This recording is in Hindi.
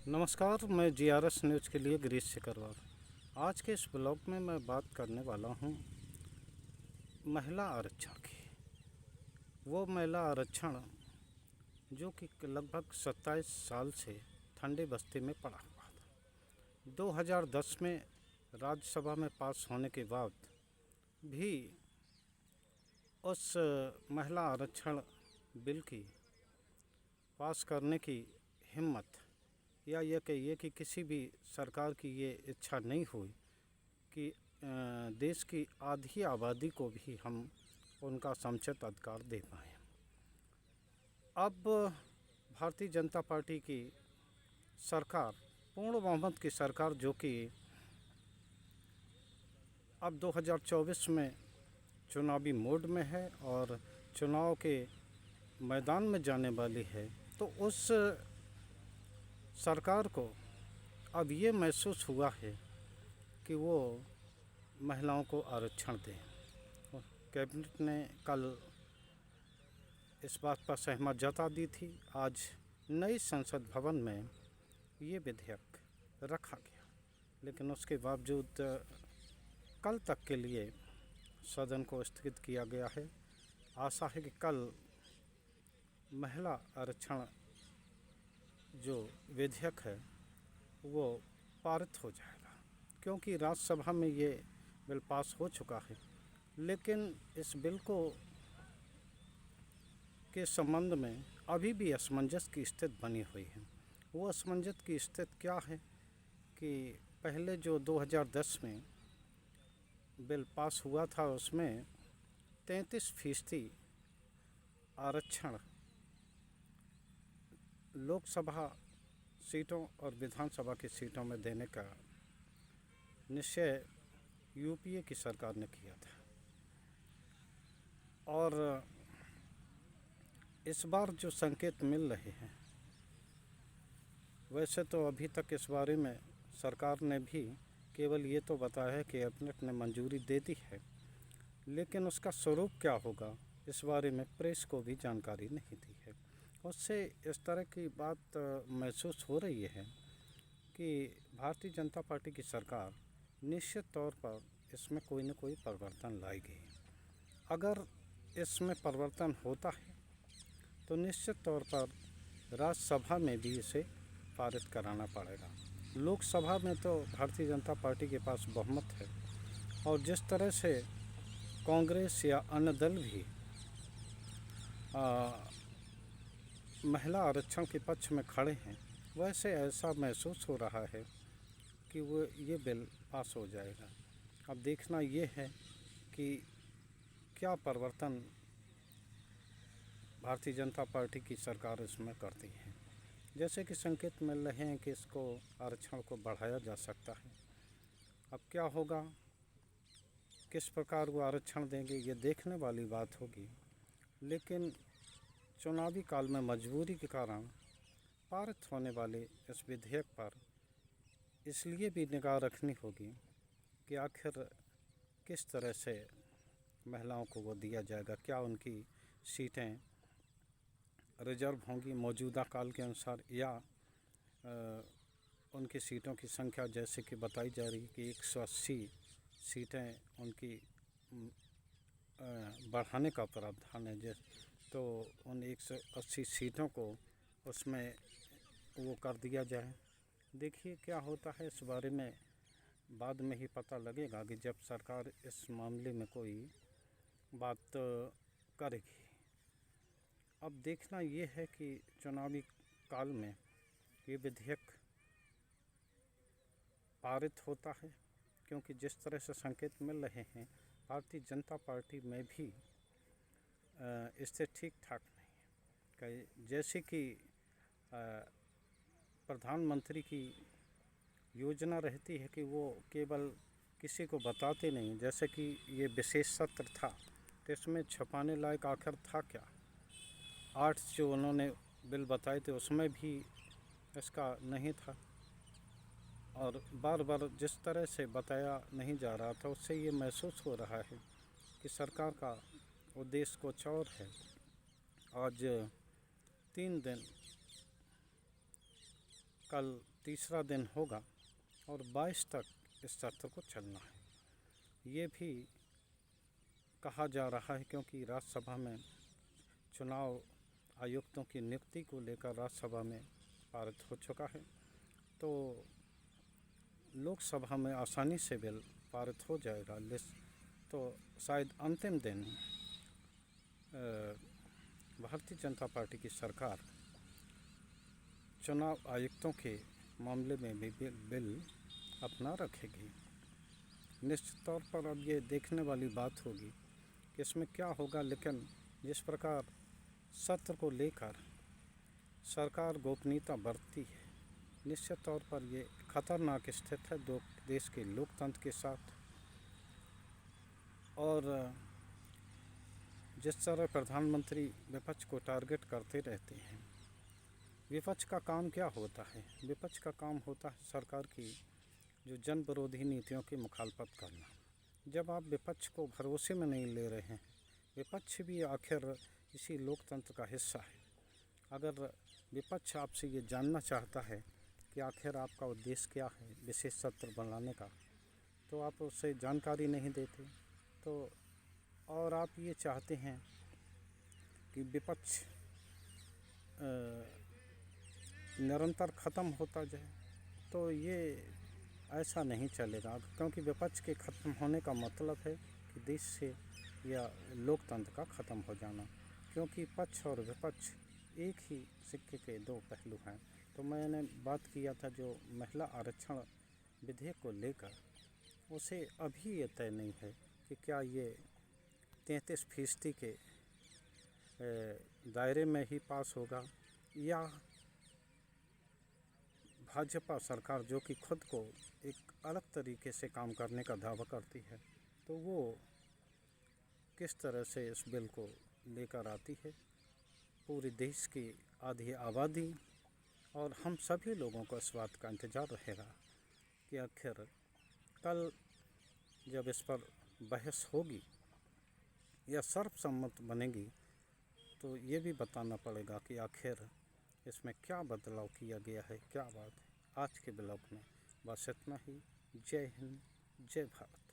नमस्कार, मैं जीआरएस न्यूज़ के लिए गिरीश सिकरवार। आज के इस ब्लॉग में मैं बात करने वाला हूँ महिला आरक्षण की। वो महिला आरक्षण जो कि लगभग 27 साल से ठंडी बस्ती में पड़ा हुआ था। 2010 में राज्यसभा में पास होने के बाद भी उस महिला आरक्षण बिल की पास करने की हिम्मत या ये कहिए कि किसी भी सरकार की ये इच्छा नहीं हुई कि देश की आधी आबादी को भी हम उनका समुचित अधिकार दे पाएँ। अब भारतीय जनता पार्टी की सरकार, पूर्ण बहुमत की सरकार, जो कि अब 2024 में चुनावी मोड में है और चुनाव के मैदान में जाने वाली है, तो उस सरकार को अब ये महसूस हुआ है कि वो महिलाओं को आरक्षण दें। कैबिनेट ने कल इस बात पर सहमत जता दी थी। आज नई संसद भवन में ये विधेयक रखा गया, लेकिन उसके बावजूद कल तक के लिए सदन को स्थगित किया गया है। आशा है कि कल महिला आरक्षण जो विधेयक है वो पारित हो जाएगा, क्योंकि राज्यसभा में ये बिल पास हो चुका है। लेकिन इस बिल को के संबंध में अभी भी असमंजस की स्थिति बनी हुई है। वो असमंजस की स्थिति क्या है कि पहले जो 2010 में बिल पास हुआ था उसमें 33% आरक्षण लोकसभा सीटों और विधानसभा की सीटों में देने का निश्चय यूपीए की सरकार ने किया था। और इस बार जो संकेत मिल रहे हैं, वैसे तो अभी तक इस बारे में सरकार ने भी केवल ये तो बताया है कि कैबिनेट ने मंजूरी दे दी है, लेकिन उसका स्वरूप क्या होगा इस बारे में प्रेस को भी जानकारी नहीं दी है। उससे इस तरह की बात महसूस हो रही है कि भारतीय जनता पार्टी की सरकार निश्चित तौर पर इसमें कोई न कोई परिवर्तन लाएगी। अगर इसमें परिवर्तन होता है तो निश्चित तौर पर राज्यसभा में भी इसे पारित कराना पड़ेगा। लोकसभा में तो भारतीय जनता पार्टी के पास बहुमत है, और जिस तरह से कांग्रेस या अन्य दल भी महिला आरक्षण के पक्ष में खड़े हैं, वैसे ऐसा महसूस हो रहा है कि वो ये बिल पास हो जाएगा। अब देखना ये है कि क्या परिवर्तन भारतीय जनता पार्टी की सरकार इसमें करती है। जैसे कि संकेत मिल रहे हैं कि इसको आरक्षण को बढ़ाया जा सकता है। अब क्या होगा, किस प्रकार वो आरक्षण देंगे, ये देखने वाली बात होगी। लेकिन चुनावी काल में मजबूरी के कारण पारित होने वाले इस विधेयक पर इसलिए भी निगाह रखनी होगी कि आखिर किस तरह से महिलाओं को वो दिया जाएगा। क्या उनकी सीटें रिजर्व होंगी मौजूदा काल के अनुसार, या उनकी सीटों की संख्या जैसे कि बताई जा रही है कि 180 सीटें उनकी बढ़ाने का प्रावधान है, तो उन 180 सीटों को उसमें वो कर दिया जाए। देखिए क्या होता है, इस बारे में बाद में ही पता लगेगा कि जब सरकार इस मामले में कोई बात करेगी। अब देखना ये है कि चुनावी काल में ये विधेयक पारित होता है, क्योंकि जिस तरह से संकेत मिल रहे हैं भारतीय जनता पार्टी में भी इससे ठीक ठाक नहीं है। जैसे कि प्रधानमंत्री की योजना रहती है कि वो केवल किसी को बताते नहीं। जैसे कि ये विशेष सत्र था, तो इसमें छुपाने लायक आखिर था क्या। 8 जो उन्होंने बिल बताए थे उसमें भी इसका नहीं था, और बार बार जिस तरह से बताया नहीं जा रहा था, उससे ये महसूस हो रहा है कि सरकार का उद्देश्य कुछ और है। आज 3 दिन कल तीसरा दिन होगा और 22 तक इस सत्र को चलना है। ये भी कहा जा रहा है क्योंकि राज्यसभा में चुनाव आयुक्तों की नियुक्ति को लेकर राज्यसभा में पारित हो चुका है, तो लोकसभा में आसानी से बिल पारित हो जाएगा। तो शायद अंतिम दिन भारतीय जनता पार्टी की सरकार चुनाव आयुक्तों के मामले में भी बिल अपना रखेगी। निश्चित तौर पर अब ये देखने वाली बात होगी कि इसमें क्या होगा, लेकिन जिस प्रकार सत्र को लेकर सरकार गोपनीयता बरतती है, निश्चित तौर पर ये खतरनाक स्थिति है देश के लोकतंत्र के साथ। और जिस तरह प्रधानमंत्री विपक्ष को टारगेट करते रहते हैं, विपक्ष का काम क्या होता है? विपक्ष का काम होता है सरकार की जो जन विरोधी नीतियों की मुखालफत करना। जब आप विपक्ष को भरोसे में नहीं ले रहे हैं, विपक्ष भी आखिर इसी लोकतंत्र का हिस्सा है। अगर विपक्ष आपसे ये जानना चाहता है कि आखिर आपका उद्देश्य क्या है विशेष सत्र बनाने का, तो आप उससे जानकारी नहीं देते। तो और आप ये चाहते हैं कि विपक्ष निरंतर ख़त्म होता जाए, तो ये ऐसा नहीं चलेगा, क्योंकि विपक्ष के ख़त्म होने का मतलब है कि देश से या लोकतंत्र का ख़त्म हो जाना, क्योंकि पक्ष और विपक्ष एक ही सिक्के के दो पहलू हैं। तो मैंने बात किया था जो महिला आरक्षण विधेयक को लेकर, उसे अभी ये तय नहीं है कि क्या ये 33% के दायरे में ही पास होगा, या भाजपा सरकार जो कि खुद को एक अलग तरीके से काम करने का दावा करती है, तो वो किस तरह से इस बिल को लेकर आती है। पूरे देश की आधी आबादी और हम सभी लोगों को इस बात का इंतज़ार रहेगा कि आखिर कल जब इस पर बहस होगी या सर्वसम्मत बनेगी, तो ये भी बताना पड़ेगा कि आखिर इसमें क्या बदलाव किया गया है, क्या बात है। आज के ब्लॉग में बस इतना ही। जय हिंद, जय भारत।